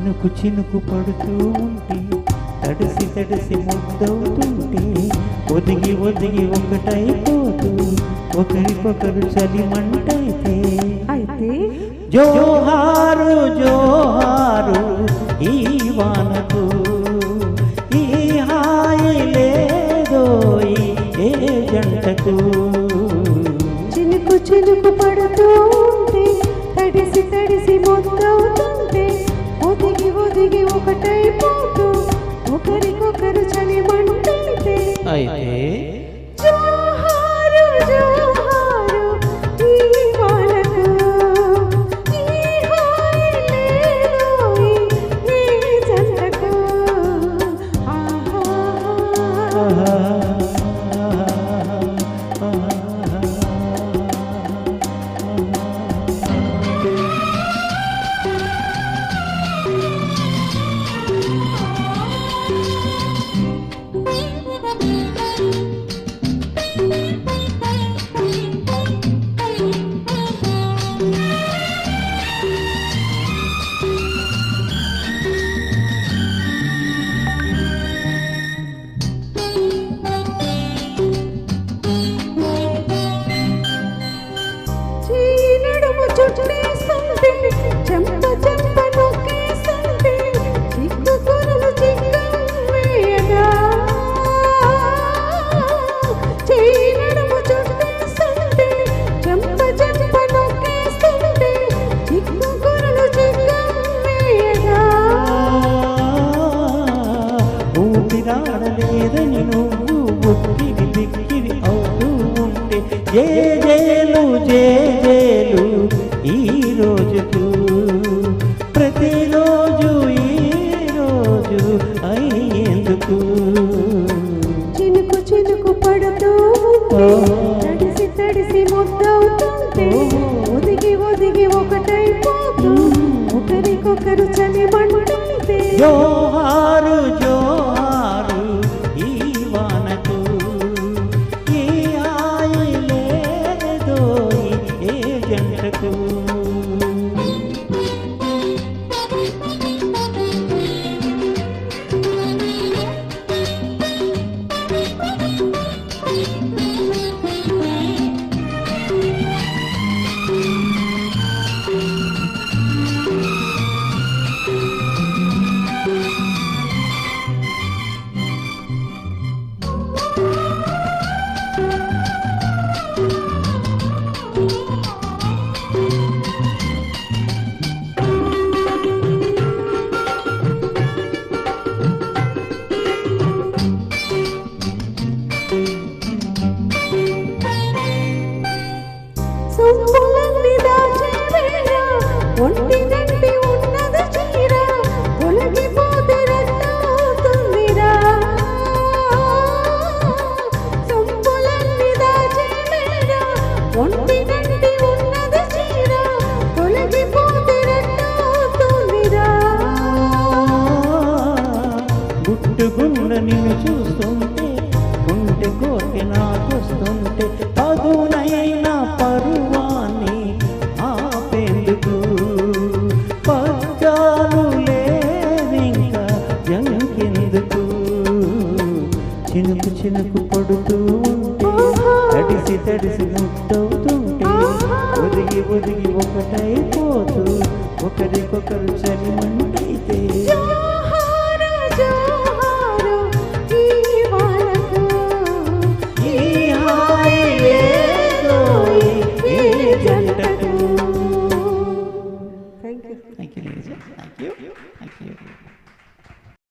చినుకు చినుకు పడుతూ ఉంటే తడిసి తడిసి ముద్దవుతుంటే ఒదిగి ఒదిగి ఒకటైపోతూ ఒకరికొకరు చలిమంటైతే అయితే జోహారు జోహారు ఈ వానకు ఈ హాయి లేదోయి ఏ జంటకు చినుకు చినుకు పడుతూ ఉంటే తడిసి తడిసి మొత్తవుతుంటే ఒదిగి ఒదిగి ఒకటైపోతూ ఒకరికొకరు చలిమంటైతే అయితే జోహారు జోహారు ఈ వానకు ఈ హాయి లేదోయి ఏ జంటకు ఆహా చుట్టేస్తుంటే చెంప చెంప నొక్కేస్తుంటే చిక్కు కొరలు చిక్కవేయగా చీనడుము చుట్టేస్తుంటే చెంప చెంప నొక్కేస్తుంటే చిక్కు కొరలు చిక్కవేయగా ఊపిరాడలేదని నువ్వు ఉక్కిరి బిక్కిరి అవుతూ ఉంటే జేజేలు జేజేలు ఈ రోజుకు ప్రతిరోజు ఈ రోజు అయ్యేందుకు చినుకు చినుకు పడుతూ ఉంటే తడిసి తడిసి ముద్దవుతుంటే ఒదిగి ఒదిగి ఒకటైపోతూ ఒకరికొకరు చలిమంటైతే జోహారు జోహారు ఈ వానకు ఈ హాయి లేదోయి ఏ జంటకు సొమ్ములన్నీ దాచే వేళ ఒంటి నంటి ఉన్నది చీర తొలగిపోతే రట్టవుతుందిరా సొమ్ములన్నీ దాచే వేళ ఒంటి నంటి ఉన్నది చీర తొలగిపోతే రట్టవుతుందిరా గుట్టుగుండ నిన్ను చూస్తుంటే గుండె కోటి నాకొస్తుంటే పదునైన పరువాన్ని ఆపేందుకు పచ్చాలు లేవింకా జంకెందుకు చినుకు చినుకు పడుతూ ఉంటే తడిసి తడిసి ముద్దవుతుంటే ఒదిగి ఒదిగి ఒకటైపోతూ ఒకరికొకరు చలిమంటైతే